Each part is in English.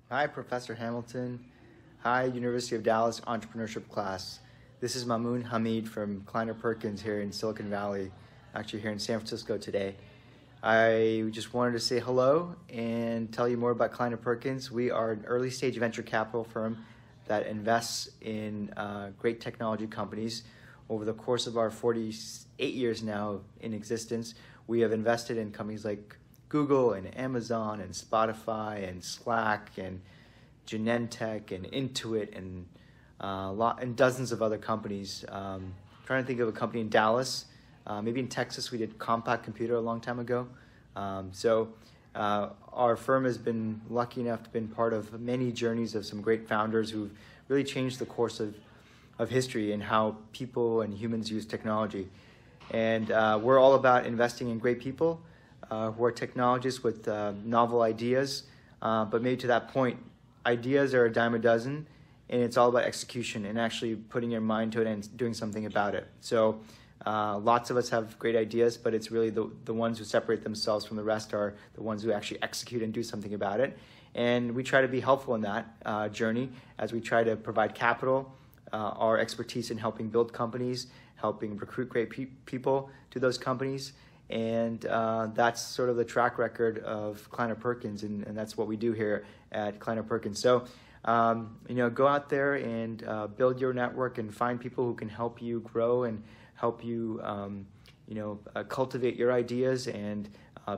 Hi, Professor Hamilton. Hi, University of Dallas Entrepreneurship class. This is Mamoon Hamid from Kleiner Perkins here in Silicon Valley, actually here in San Francisco today. I just wanted to say hello and tell you more about Kleiner Perkins. We are an early stage venture capital firm that invests in great technology companies. Over the course of our 48 years now in existence, we have invested in companies like Google and Amazon and Spotify and Slack and Genentech and Intuit and dozens of other companies. Trying to think of a company in Dallas, maybe in Texas. We did Compact Computer a long time ago. Our firm has been lucky enough to have been part of many journeys of some great founders who've really changed the course of history and how people and humans use technology. And we're all about investing in great people who are technologists with novel ideas, but maybe to that point, ideas are a dime a dozen, and it's all about execution and actually putting your mind to it and doing something about it. So lots of us have great ideas, but it's really the ones who separate themselves from the rest are the ones who actually execute and do something about it. And we try to be helpful in that journey as we try to provide capital, our expertise in helping build companies, helping recruit great people to those companies. And that's sort of the track record of Kleiner Perkins, and that's what we do here at Kleiner Perkins. So, go out there and build your network and find people who can help you grow and help you, cultivate your ideas, and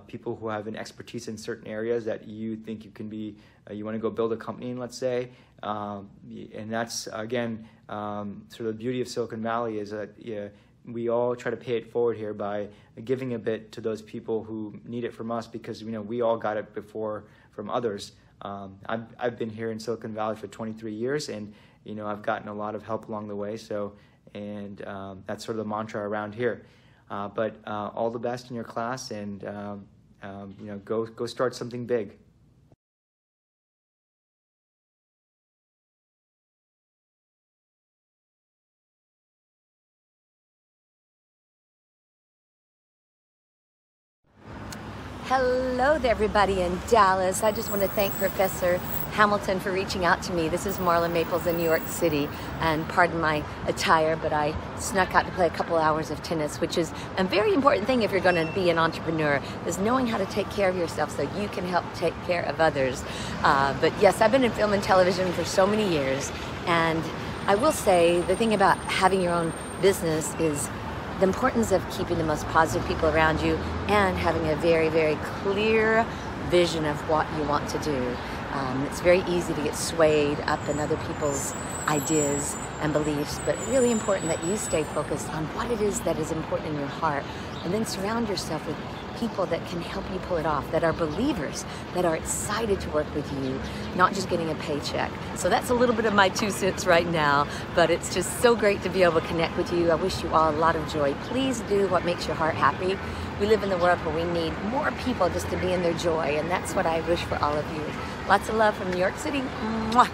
people who have an expertise in certain areas that you think you can be, you want to go build a company in, let's say. And that's, again, sort of the beauty of Silicon Valley is that we all try to pay it forward here by giving a bit to those people who need it from us, because we all got it before from others. I've been here in Silicon Valley for 23 years, and I've gotten a lot of help along the way. So, and that's sort of the mantra around here. But all the best in your class, and go start something big. Hello there, everybody in Dallas. I just want to thank Professor Hamilton for reaching out to me. This is Marla Maples in New York City, and pardon my attire, but I snuck out to play a couple hours of tennis, which is a very important thing if you're going to be an entrepreneur, is knowing how to take care of yourself so you can help take care of others. But yes, I've been in film and television for so many years, and I will say the thing about having your own business is the importance of keeping the most positive people around you and having a very, very clear vision of what you want to do. It's very easy to get swayed up in other people's ideas and beliefs, but really important that you stay focused on what it is that is important in your heart, and then surround yourself with people that can help you pull it off, that are believers, that are excited to work with you, not just getting a paycheck. So that's a little bit of my 2 cents right now, but it's just so great to be able to connect with you. I wish you all a lot of joy. Please do what makes your heart happy. We live in the world where we need more people just to be in their joy, and that's what I wish for all of you. Lots of love from New York City. Mwah.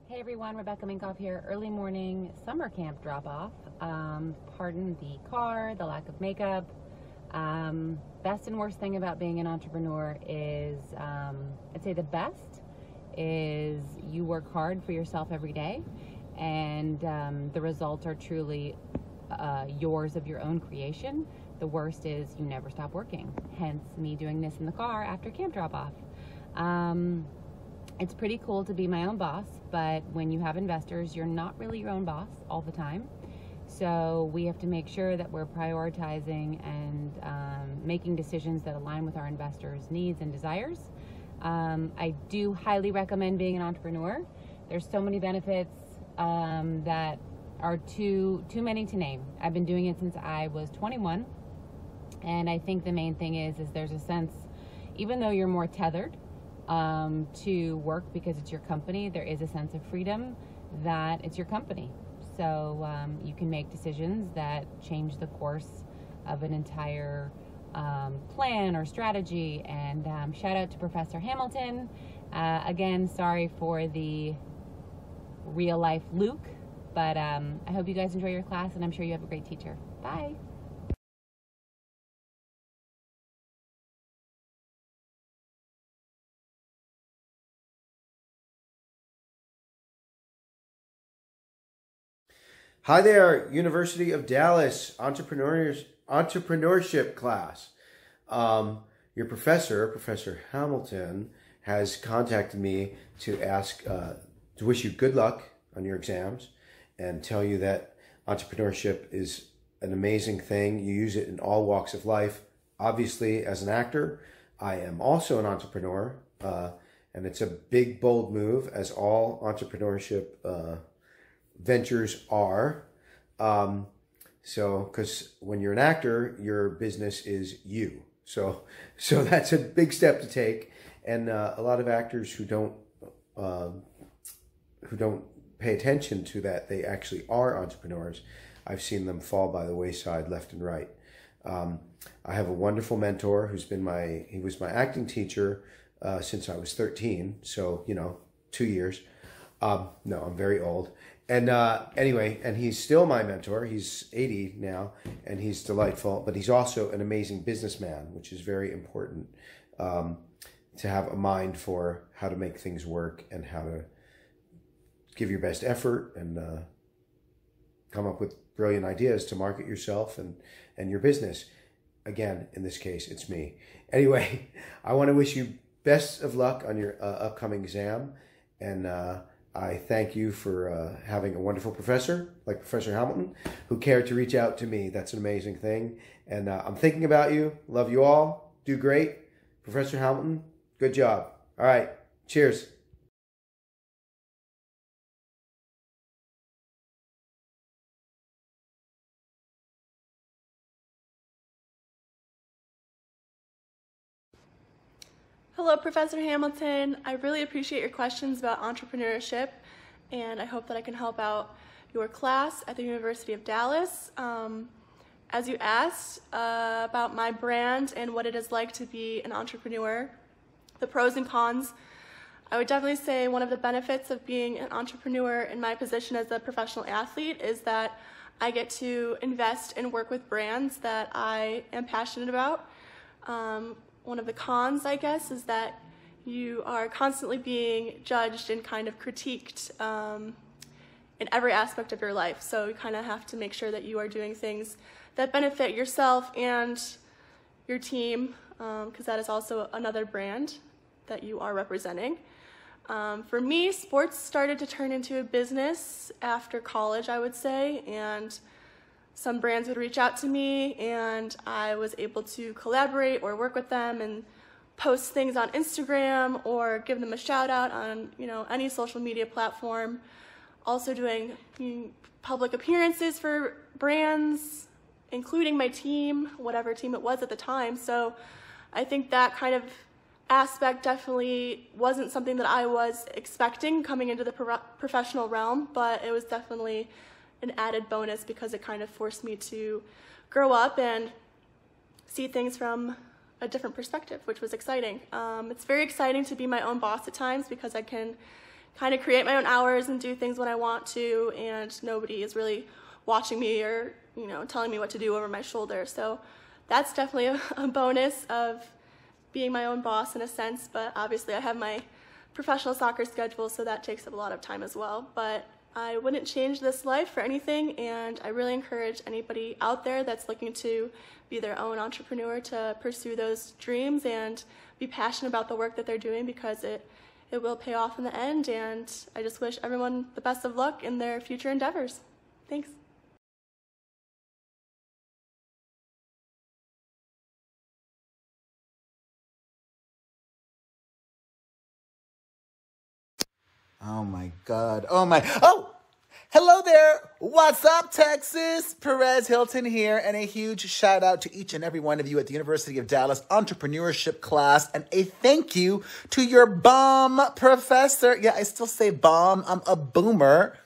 Hey everyone, Rebecca Minkoff here. Early morning summer camp drop-off. Pardon the car, the lack of makeup. Best and worst thing about being an entrepreneur is, I'd say the best is you work hard for yourself every day, and the results are truly yours of your own creation. The worst is you never stop working, hence me doing this in the car after camp drop-off. It's pretty cool to be my own boss, but when you have investors, you're not really your own boss all the time. So we have to make sure that we're prioritizing and making decisions that align with our investors' needs and desires. I do highly recommend being an entrepreneur. There's so many benefits that are too many to name. I've been doing it since I was 21, and I think the main thing is there's a sense, even though you're more tethered to work because it's your company, there is a sense of freedom that it's your company. So you can make decisions that change the course of an entire plan or strategy. And shout out to Professor Hamilton. Again, sorry for the real life Luke But I hope you guys enjoy your class, and I'm sure you have a great teacher. Bye. Hi there, University of Dallas entrepreneurship class. Your professor, Professor Hamilton, has contacted me to ask, to wish you good luck on your exams and tell you that entrepreneurship is an amazing thing. You use it in all walks of life. Obviously, as an actor, I am also an entrepreneur, and it's a big, bold move, as all entrepreneurship ventures are. Because when you're an actor, your business is you. So that's a big step to take. And a lot of actors who don't pay attention to that, they actually are entrepreneurs. I've seen them fall by the wayside left and right. I have a wonderful mentor who's been he was my acting teacher since I was 13. So, 2 years. No, I'm very old. And anyway, and he's still my mentor. He's 80 now, and he's delightful. But he's also an amazing businessman, which is very important, to have a mind for how to make things work and how to give your best effort and come up with brilliant ideas to market yourself and your business. Again, in this case, it's me. Anyway, I want to wish you best of luck on your upcoming exam, and I thank you for having a wonderful professor like Professor Hamilton who cared to reach out to me. That's an amazing thing. And I'm thinking about you. Love you all. Do great. Professor Hamilton, good job. All right. Cheers. Hello, Professor Hamilton. I really appreciate your questions about entrepreneurship, and I hope that I can help out your class at the University of Dallas. As you asked about my brand and what it is like to be an entrepreneur, the pros and cons, I would definitely say one of the benefits of being an entrepreneur in my position as a professional athlete is that I get to invest and work with brands that I am passionate about. One of the cons, I guess, is that you are constantly being judged and kind of critiqued in every aspect of your life. So you kind of have to make sure that you are doing things that benefit yourself and your team, because that is also another brand that you are representing. For me, sports started to turn into a business after college, I would say, and some brands would reach out to me, and I was able to collaborate or work with them and post things on Instagram or give them a shout out on any social media platform. Also doing public appearances for brands, including my team, whatever team it was at the time. So I think that kind of aspect definitely wasn't something that I was expecting coming into the professional realm, but it was definitely an added bonus because it kind of forced me to grow up and see things from a different perspective, which was exciting. It's very exciting to be my own boss at times because I can kind of create my own hours and do things when I want to, and nobody is really watching me or telling me what to do over my shoulder. So that's definitely a bonus of being my own boss in a sense, but obviously I have my professional soccer schedule, so that takes up a lot of time as well. But I wouldn't change this life for anything, and I really encourage anybody out there that's looking to be their own entrepreneur to pursue those dreams and be passionate about the work that they're doing, because it will pay off in the end, and I just wish everyone the best of luck in their future endeavors. Thanks. Oh my God. Oh! Hello there. What's up, Texas? Perez Hilton here, and a huge shout out to each and every one of you at the University of Dallas entrepreneurship class, and a thank you to your bomb professor. Yeah, I still say bomb. I'm a boomer.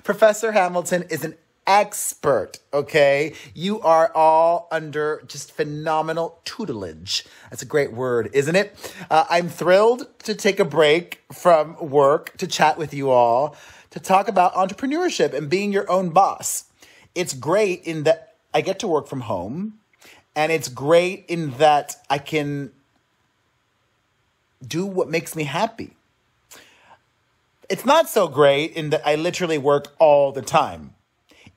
Professor Hamilton is an expert, okay? You are all under just phenomenal tutelage. That's a great word, isn't it? I'm thrilled to take a break from work to chat with you all, to talk about entrepreneurship and being your own boss. It's great in that I get to work from home, and it's great in that I can do what makes me happy. It's not so great in that I literally work all the time.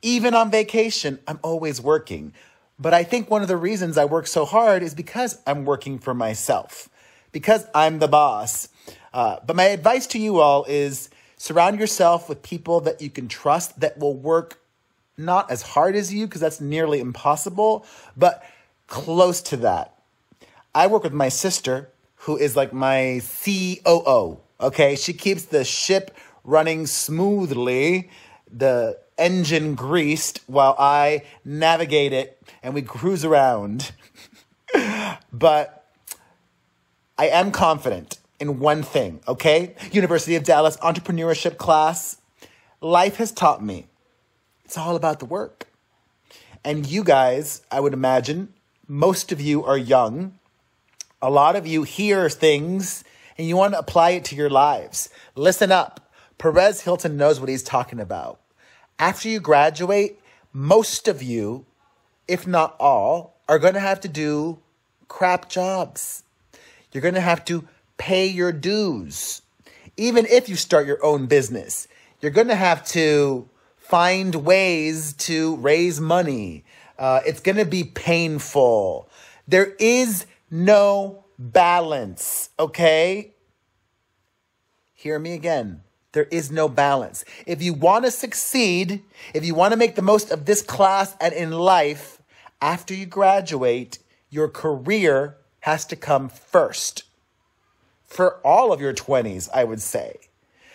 Even on vacation, I'm always working. But I think one of the reasons I work so hard is because I'm working for myself, because I'm the boss. But my advice to you all is surround yourself with people that you can trust, that will work not as hard as you, because that's nearly impossible, but close to that. I work with my sister, who is like my COO, okay? She keeps the ship running smoothly, the engine greased, while I navigate it and we cruise around. But I am confident in one thing, okay? University of Dallas entrepreneurship class. Life has taught me it's all about the work. And you guys, I would imagine, most of you are young. A lot of you hear things and you want to apply it to your lives. Listen up. Perez Hilton knows what he's talking about. After you graduate, most of you, if not all, are going to have to do crap jobs. You're going to have to pay your dues. Even if you start your own business, you're going to have to find ways to raise money. It's going to be painful. There is no balance, okay? Hear me again. There is no balance. If you want to succeed, if you want to make the most of this class and in life, after you graduate, your career has to come first. For all of your 20s, I would say.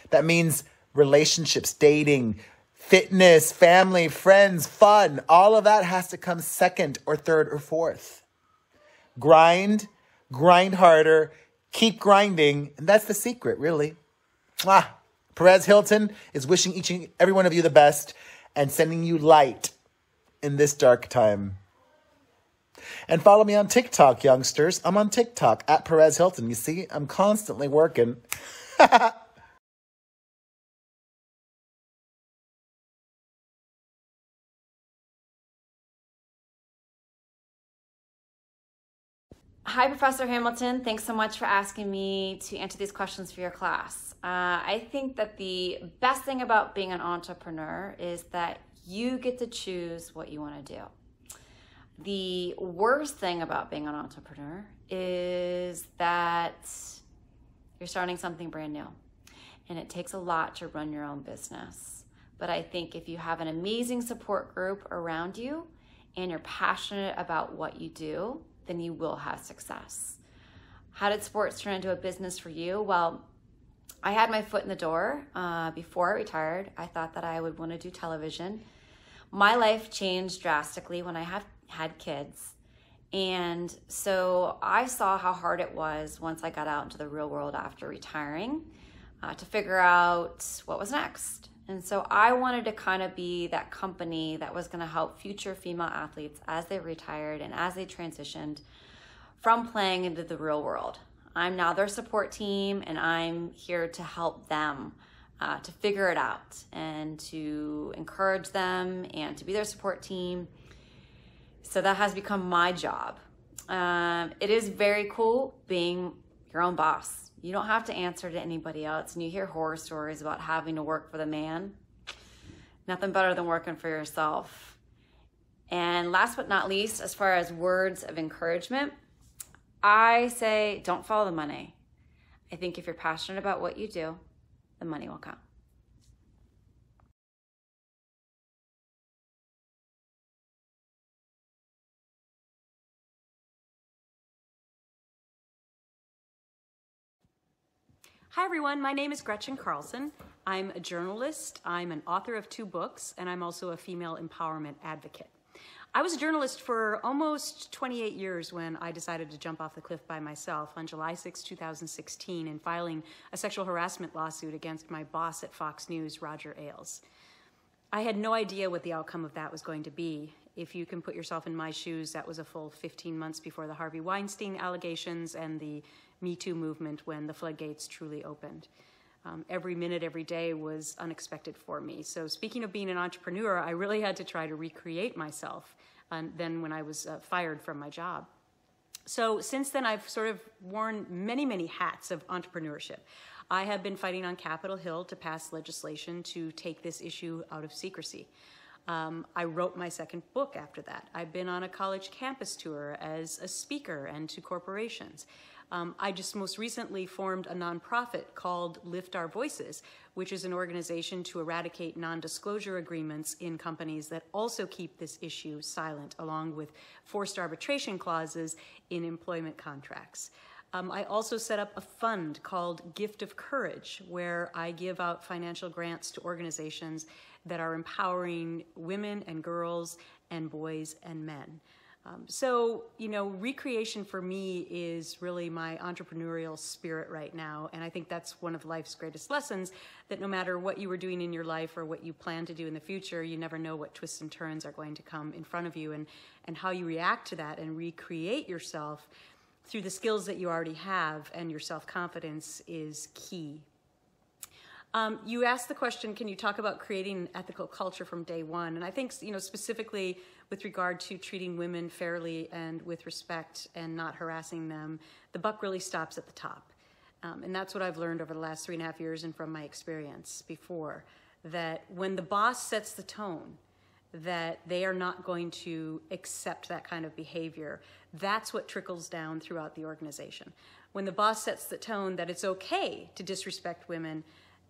That means relationships, dating, fitness, family, friends, fun. All of that has to come second or third or fourth. Grind harder, keep grinding. And that's the secret, really. Perez Hilton is wishing each and every one of you the best and sending you light in this dark time. And follow me on TikTok, youngsters. I'm on TikTok at Perez Hilton. You see, I'm constantly working. Hi, Professor Hamilton. Thanks so much for asking me to answer these questions for your class. I think that the best thing about being an entrepreneur is that you get to choose what you want to do. The worst thing about being an entrepreneur is that you're starting something brand new, and it takes a lot to run your own business. But I think if you have an amazing support group around you and you're passionate about what you do, then you will have success. How did sports turn into a business for you? Well, I had my foot in the door before I retired. I thought that I would want to do television. My life changed drastically when I had kids. And so I saw how hard it was once I got out into the real world after retiring to figure out what was next. And so I wanted to kind of be that company that was going to help future female athletes as they retired and as they transitioned from playing into the real world. I'm now their support team, and I'm here to help them to figure it out and to encourage them and to be their support team. So that has become my job. It is very cool being your own boss. You don't have to answer to anybody else, and you hear horror stories about having to work for the man. Nothing better than working for yourself. And last but not least, as far as words of encouragement, I say don't follow the money. I think if you're passionate about what you do, the money will come. Hi everyone, my name is Gretchen Carlson. I'm a journalist, I'm an author of 2 books, and I'm also a female empowerment advocate. I was a journalist for almost 28 years when I decided to jump off the cliff by myself on July 6, 2016, in filing a sexual harassment lawsuit against my boss at Fox News, Roger Ailes. I had no idea what the outcome of that was going to be. If you can put yourself in my shoes, that was a full 15 months before the Harvey Weinstein allegations and the Me Too movement when the floodgates truly opened. Every minute, every day was unexpected for me. So speaking of being an entrepreneur, I really had to try to recreate myself then when I was fired from my job. So since then, I've sort of worn many, many hats of entrepreneurship. I have been fighting on Capitol Hill to pass legislation to take this issue out of secrecy. I wrote my second book after that. I've been on a college campus tour as a speaker and to corporations. I just most recently formed a nonprofit called Lift Our Voices, which is an organization to eradicate non-disclosure agreements in companies that also keep this issue silent, along with forced arbitration clauses in employment contracts. I also set up a fund called Gift of Courage, where I give out financial grants to organizations that are empowering women and girls and boys and men. So, you know, recreation for me is really my entrepreneurial spirit right now. And I think that's one of life's greatest lessons, that no matter what you were doing in your life or what you plan to do in the future, you never know what twists and turns are going to come in front of you, and how you react to that and recreate yourself through the skills that you already have, and your self-confidence is key. You asked the question, can you talk about creating an ethical culture from day one? And I think, you know, specifically with regard to treating women fairly and with respect and not harassing them, the buck really stops at the top. And that's what I've learned over the last 3.5 years and from my experience before, that when the boss sets the tone, that they are not going to accept that kind of behavior, that's what trickles down throughout the organization. When the boss sets the tone that it's okay to disrespect women,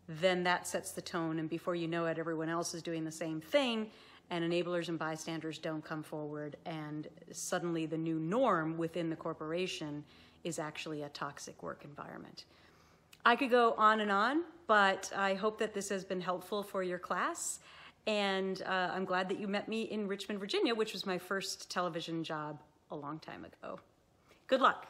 then that sets the tone, and before you know it, everyone else is doing the same thing, and enablers and bystanders don't come forward, and suddenly the new norm within the corporation is actually a toxic work environment. I could go on, but I hope that this has been helpful for your class, and I'm glad that you met me in Richmond, Virginia, which was my first television job a long time ago. Good luck.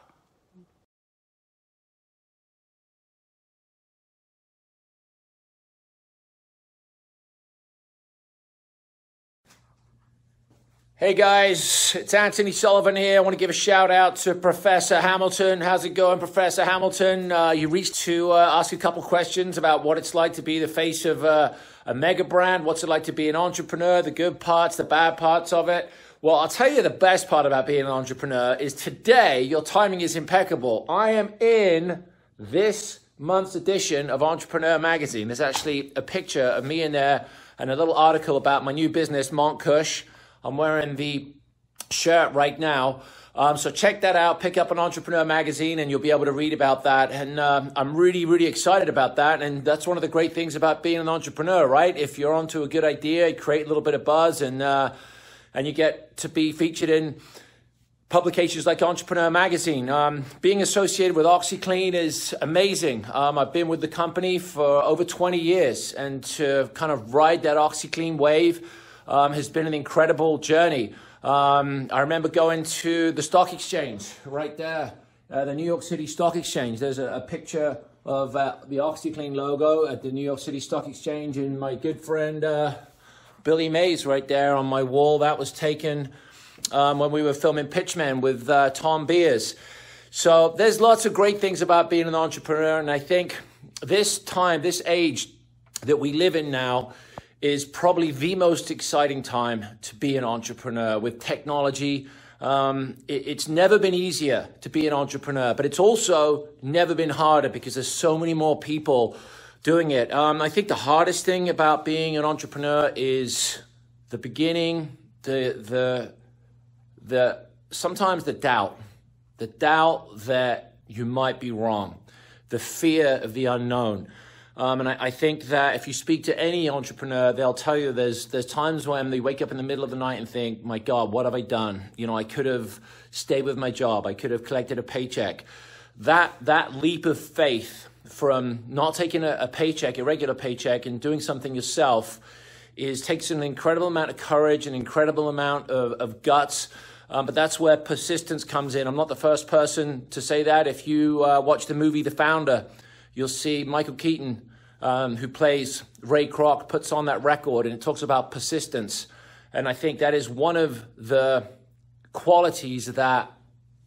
Hey guys, it's Anthony Sullivan here. I want to give a shout out to Professor Hamilton. How's it going, Professor Hamilton? You reached to ask a couple questions about what it's like to be the face of a mega brand. What's it like to be an entrepreneur, the good parts, the bad parts of it. Well, I'll tell you the best part about being an entrepreneur is today, your timing is impeccable. I am in this month's edition of Entrepreneur Magazine. There's actually a picture of me in there and a little article about my new business, Montcush. I'm wearing the shirt right now. So check that out. Pick up an Entrepreneur Magazine and you'll be able to read about that. And I'm really, really excited about that. And that's one of the great things about being an entrepreneur, right? If you're onto a good idea, you create a little bit of buzz and you get to be featured in publications like Entrepreneur Magazine. Being associated with OxyClean is amazing. I've been with the company for over 20 years, and to kind of ride that OxyClean wave has been an incredible journey. I remember going to the stock exchange right there, the New York City Stock Exchange. There's a picture of the OxyClean logo at the New York City Stock Exchange, and my good friend Billy Mays right there on my wall. That was taken when we were filming Pitchman with Tom Beers. So there's lots of great things about being an entrepreneur, and I think this time, this age that we live in now, is probably the most exciting time to be an entrepreneur with technology. It's never been easier to be an entrepreneur, but it's also never been harder because there's so many more people doing it. I think the hardest thing about being an entrepreneur is the beginning, sometimes the doubt that you might be wrong, the fear of the unknown. And I think that if you speak to any entrepreneur, they'll tell you there's times when they wake up in the middle of the night and think, my God, what have I done? You know, I could have stayed with my job. I could have collected a paycheck. That leap of faith from not taking a paycheck, a regular paycheck, and doing something yourself takes an incredible amount of courage, an incredible amount of guts. But that's where persistence comes in. I'm not the first person to say that. If you watch the movie The Founder, you'll see Michael Keaton who plays Ray Kroc, puts on that record, and it talks about persistence. And I think that is one of the qualities that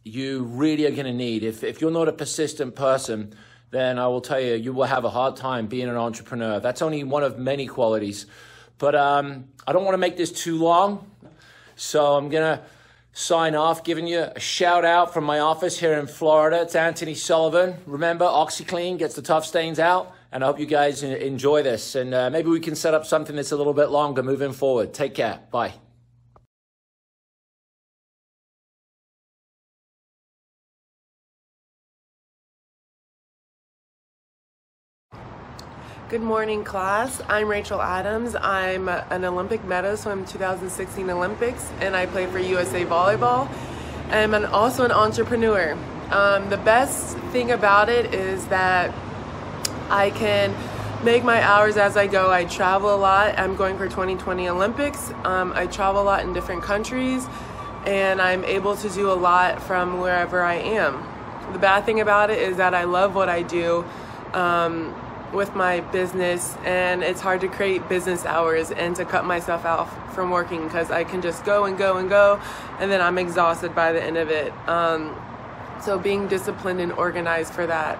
you really are going to need. If you're not a persistent person, then I will tell you, you will have a hard time being an entrepreneur. That's only one of many qualities. But I don't want to make this too long, so I'm going to sign off, giving you a shout out from my office here in Florida. It's Anthony Sullivan. Remember, OxyClean gets the tough stains out, and I hope you guys enjoy this. And maybe we can set up something that's a little bit longer moving forward. Take care. Bye. Good morning, class. I'm Rachel Adams. I'm an Olympic medalist from 2016 Olympics, and I play for USA Volleyball. I'm also an entrepreneur. The best thing about it is that I can make my hours as I go. I travel a lot. I'm going for 2020 Olympics. I travel a lot in different countries, and I'm able to do a lot from wherever I am. The bad thing about it is that I love what I do with my business, and it's hard to create business hours and to cut myself out from working because I can just go and go and go, and then I'm exhausted by the end of it. So being disciplined and organized for that.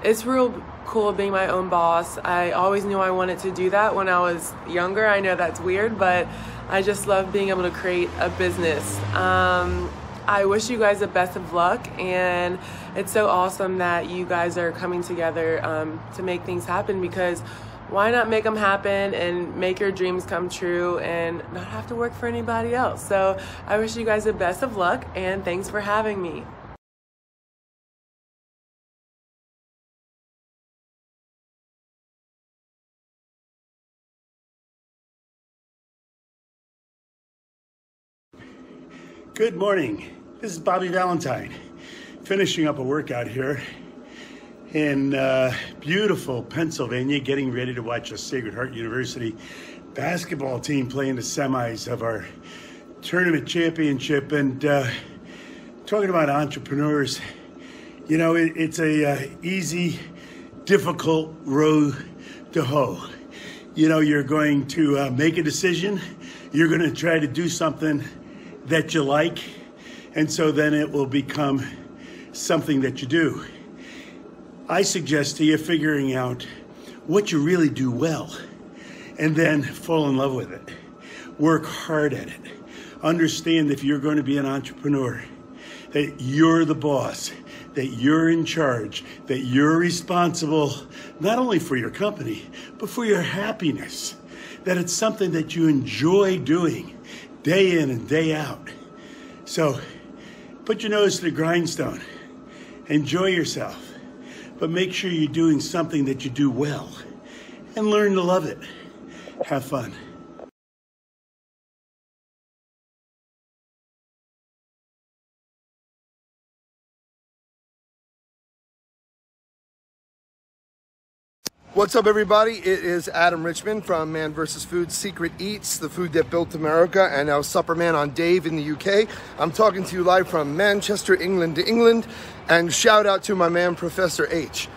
It's real cool being my own boss. I always knew I wanted to do that when I was younger. I know that's weird, but I just love being able to create a business. I wish you guys the best of luck, and it's so awesome that you guys are coming together to make things happen, because why not make them happen and make your dreams come true and not have to work for anybody else? So I wish you guys the best of luck, and thanks for having me. Good morning. This is Bobby Valentine, finishing up a workout here in beautiful Pennsylvania, getting ready to watch a Sacred Heart University basketball team play in the semis of our tournament championship. And talking about entrepreneurs, you know, it's a easy, difficult road to hoe. You know, you're going to make a decision. You're going to try to do something that you like, and so then it will become something that you do. I suggest to you figuring out what you really do well, and then fall in love with it. Work hard at it. Understand if you're going to be an entrepreneur, that you're the boss, that you're in charge, that you're responsible not only for your company, but for your happiness, that it's something that you enjoy doing day in and day out. So put your nose to the grindstone, enjoy yourself, but make sure you're doing something that you do well, and learn to love it. Have fun. What's up, everybody? It is Adam Richmond from Man vs. Food Secret Eats, the food that built America, and now Supperman on Dave in the UK. I'm talking to you live from Manchester, England, and shout out to my man, Professor H.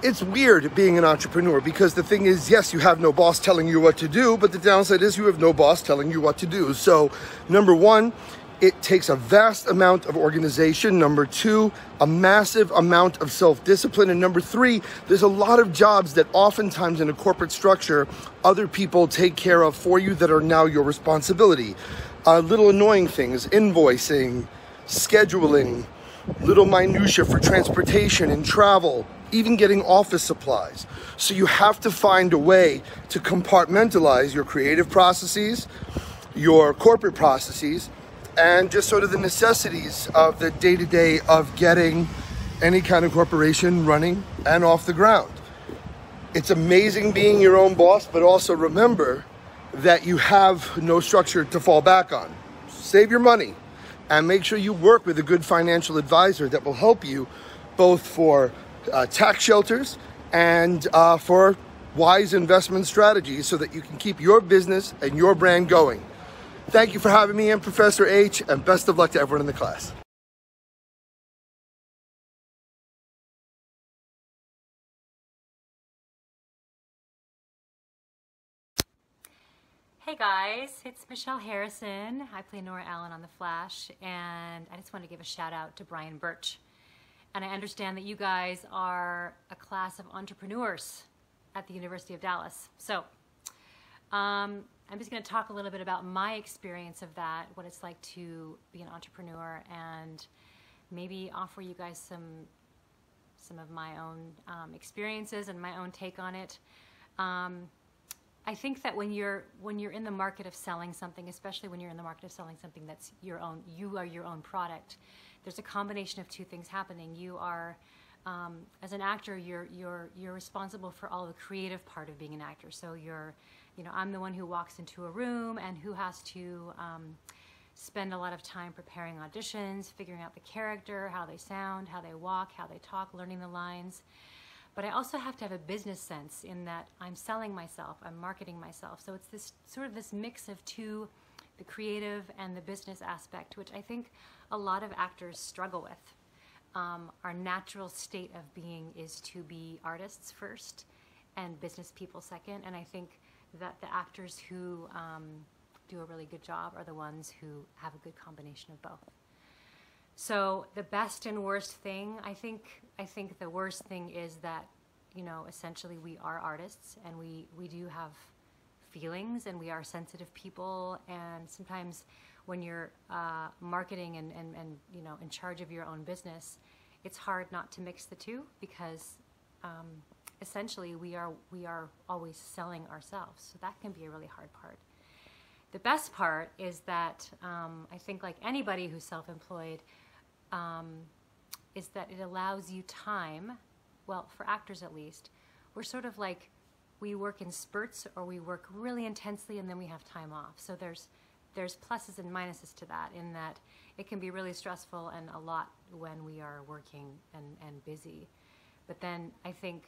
It's weird being an entrepreneur, because the thing is, yes, you have no boss telling you what to do, but the downside is you have no boss telling you what to do. So, number one, it takes a vast amount of organization. Number two, a massive amount of self-discipline. And number three, there's a lot of jobs that oftentimes in a corporate structure, other people take care of for you that are now your responsibility. Little annoying things, invoicing, scheduling, little minutia for transportation and travel, even getting office supplies. So you have to find a way to compartmentalize your creative processes, your corporate processes, and just sort of the necessities of the day-to-day of getting any kind of corporation running and off the ground. It's amazing being your own boss, but also remember that you have no structure to fall back on. Save your money and make sure you work with a good financial advisor that will help you both for tax shelters and for wise investment strategies so that you can keep your business and your brand going. Thank you for having me in, Professor H, and best of luck to everyone in the class. Hey guys, it's Michelle Harrison. I play Nora Allen on The Flash, and I just want to give a shout out to Brian Birch. And I understand that you guys are a class of entrepreneurs at the University of Dallas. So I'm just going to talk a little bit about my experience of that, what it's like to be an entrepreneur, and maybe offer you guys some of my own experiences and my own take on it. I think that when you're in the market of selling something, especially when you're in the market of selling something that's your own, you are your own product, there's a combination of two things happening. You are, as an actor, you're responsible for all the creative part of being an actor. So I'm the one who walks into a room and who has to spend a lot of time preparing auditions, figuring out the character, how they sound, how they walk, how they talk, learning the lines. But I also have to have a business sense in that I'm selling myself, I'm marketing myself. So it's this sort of this mix of two, the creative and the business aspect, which I think a lot of actors struggle with. Our natural state of being is to be artists first and business people second. And I think that the actors who do a really good job are the ones who have a good combination of both. So the best and worst thing, I think the worst thing is that, essentially we are artists and we do have feelings and we are sensitive people, and sometimes when you're marketing and in charge of your own business, it's hard not to mix the two because essentially we are always selling ourselves. So that can be a really hard part. The best part is that I think, like anybody who's self-employed, is that it allows you time. Well, for actors at least, we're sort of like, we work in spurts or we work really intensely and then we have time off. So there's pluses and minuses to that, in that it can be really stressful and a lot when we are working and busy. But then I think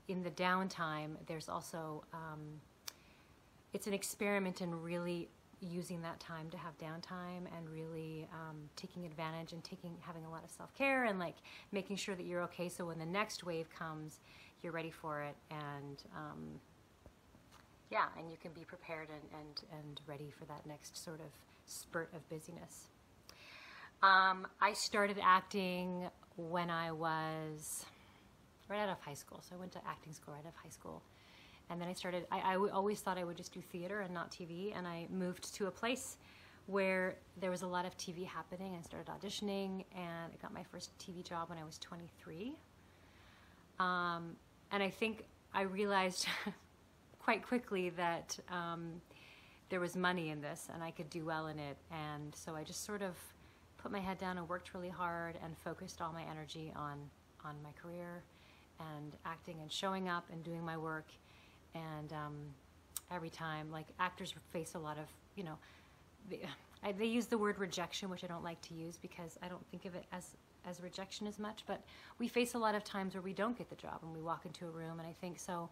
in the downtime, there's also, it's an experiment in really using that time to have downtime and really taking advantage and having a lot of self-care and like making sure that you're okay, so when the next wave comes, you're ready for it, and and you can be prepared and ready for that next sort of spurt of busyness. I started acting when I was right out of high school, so I went to acting school right out of high school. And then I always thought I would just do theater and not TV, and I moved to a place where there was a lot of TV happening and started auditioning, and I got my first TV job when I was 23. And I think I realized quite quickly that there was money in this and I could do well in it, and so I just sort of put my head down and worked really hard and focused all my energy on my career and acting and showing up and doing my work. And every time, like, actors face a lot of, they use the word rejection, which I don't like to use because I don't think of it as rejection as much, but we face a lot of times where we don't get the job and we walk into a room, and I think so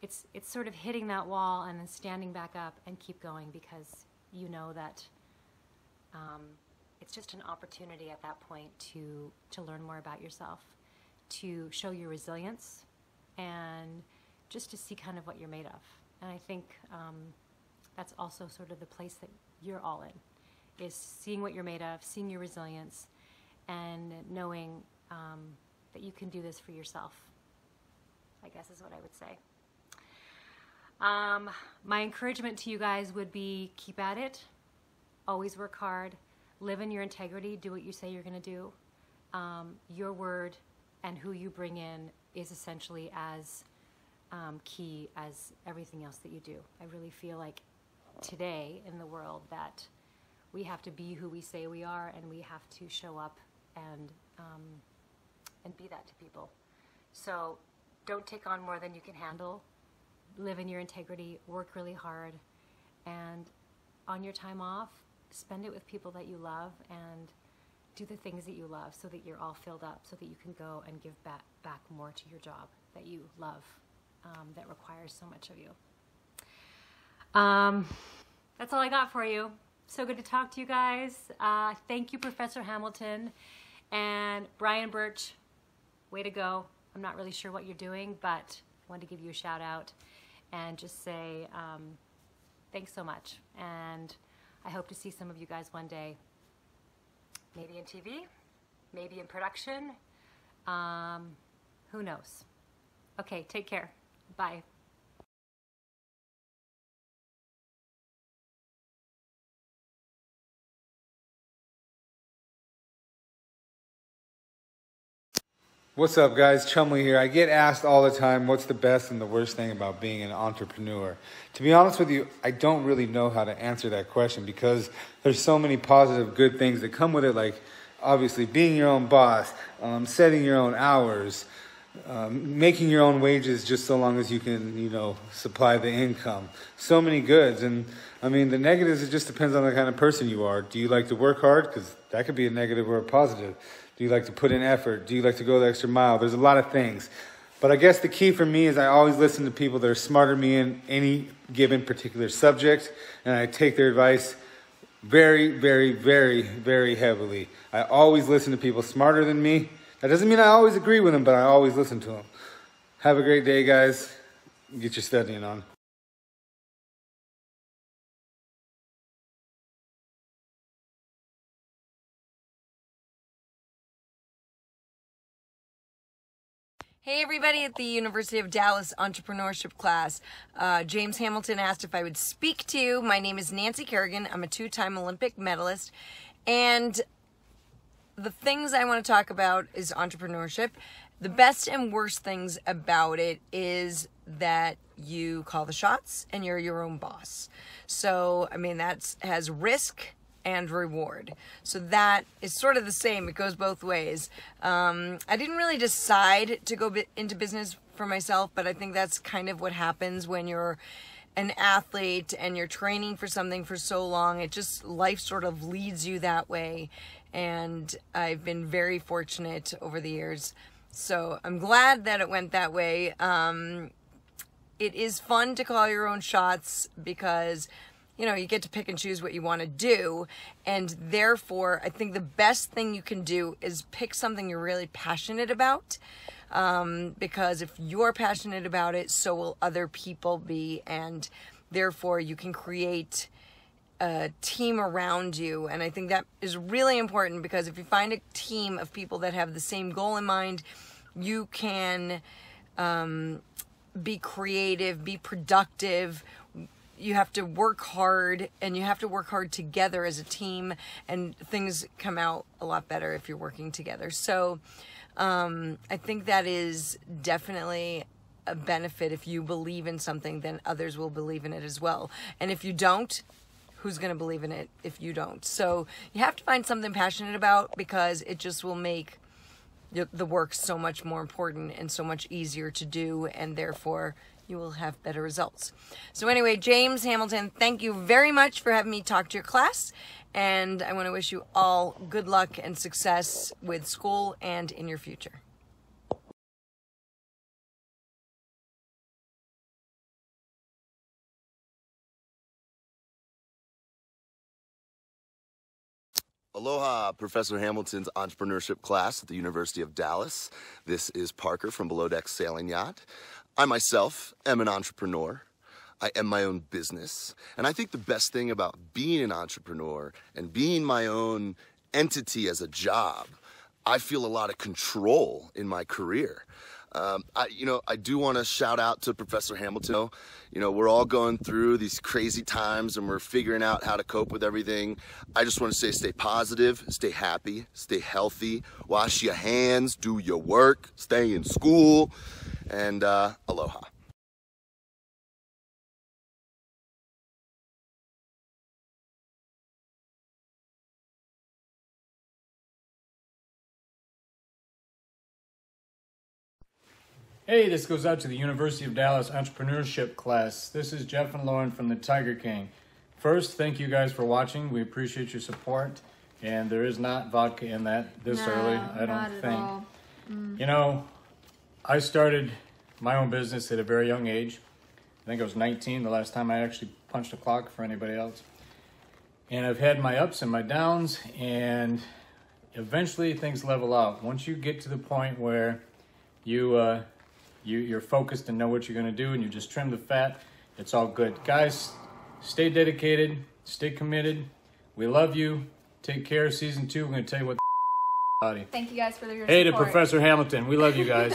it's sort of hitting that wall and then standing back up and keep going, because you know that it's just an opportunity at that point to learn more about yourself, to show your resilience, and just to see kind of what you're made of. And I think that's also sort of the place that you're all in, is seeing what you're made of, seeing your resilience, and knowing that you can do this for yourself, I guess is what I would say. My encouragement to you guys would be, keep at it, always work hard, live in your integrity, do what you say you're gonna do. Your word and who you bring in is essentially as key as everything else that you do. I really feel like today in the world that we have to be who we say we are, and we have to show up and be that to people. So don't take on more than you can handle. Live in your integrity, work really hard, and on your time off, spend it with people that you love and do the things that you love, so that you're all filled up, so that you can go and give back more to your job that you love. That requires so much of you. That's all I got for you. So good to talk to you guys. Thank you, Professor Hamilton, and Brian Birch. Way to go. I'm not really sure what you're doing, but I wanted to give you a shout out and just say Thanks so much. And I hope to see some of you guys one day, maybe in TV, maybe in production. Who knows? Okay, take care. Bye. What's up, guys? Chumley here. I get asked all the time, what's the best and the worst thing about being an entrepreneur? To be honest with you, I don't really know how to answer that question because there's so many positive, good things that come with it, like obviously being your own boss, setting your own hours, making your own wages just so long as you can, supply the income. So many goods. And I mean, the negatives, it just depends on the kind of person you are. Do you like to work hard? Because that could be a negative or a positive. Do you like to put in effort? Do you like to go the extra mile? There's a lot of things. But I guess the key for me is I always listen to people that are smarter than me in any given particular subject, and I take their advice very, very, very, very heavily. I always listen to people smarter than me. That doesn't mean I always agree with them, but I always listen to them. Have a great day, guys. Get your studying on. Hey everybody at the University of Dallas Entrepreneurship class. James Hamilton asked if I would speak to you. My name is Nancy Kerrigan. I'm a two-time Olympic medalist. And the things I want to talk about is entrepreneurship. The best and worst things about it is that you call the shots and you're your own boss. So, I mean, that has risk and reward. So that is sort of the same. It goes both ways. I didn't really decide to go into business for myself, but I think that's kind of what happens when you're an athlete and you're training for something for so long. It just, life sort of leads you that way. And I've been very fortunate over the years. So I'm glad that it went that way. It is fun to call your own shots because you get to pick and choose what you want to do. And therefore, I think the best thing you can do is pick something you're really passionate about. Because if you're passionate about it, so will other people be. And therefore, you can create a team around you. And I think that is really important because if you find a team of people that have the same goal in mind, you can be creative, be productive. You have to work hard, and you have to work hard together as a team, and things come out a lot better if you're working together. So I think that is definitely a benefit. If you believe in something, then others will believe in it as well. And if you don't, who's going to believe in it if you don't? So you have to find something passionate about because it just will make the work so much more important and so much easier to do, and therefore you will have better results. So anyway, James Hamilton, thank you very much for having me talk to your class. And I want to wish you all good luck and success with school and in your future. Aloha, Professor Hamilton's entrepreneurship class at the University of Dallas. This is Parker from Below Deck Sailing Yacht. I myself am an entrepreneur. I am my own business. And I think the best thing about being an entrepreneur and being my own entity as a job, I feel a lot of control in my career. I do want to shout out to Professor Hamilton. We're all going through these crazy times and we're figuring out how to cope with everything. I just want to say stay positive, stay happy, stay healthy, wash your hands, do your work, stay in school, and aloha. Hey, this goes out to the University of Dallas Entrepreneurship class. This is Jeff and Lauren from the Tiger King. First, thank you guys for watching. We appreciate your support. And there is not vodka in that this early, I don't think. I started my own business at a very young age. I think I was 19 the last time I actually punched a clock for anybody else. And I've had my ups and my downs, and eventually things level out. Once you get to the point where you're focused and know what you're going to do and you just trim the fat, it's all good. Guys, Stay dedicated. Stay committed. We love you. Take care. Season 2, we're going to tell you what the body. Thank you guys for your Hey support. to Professor Hamilton. We love you guys.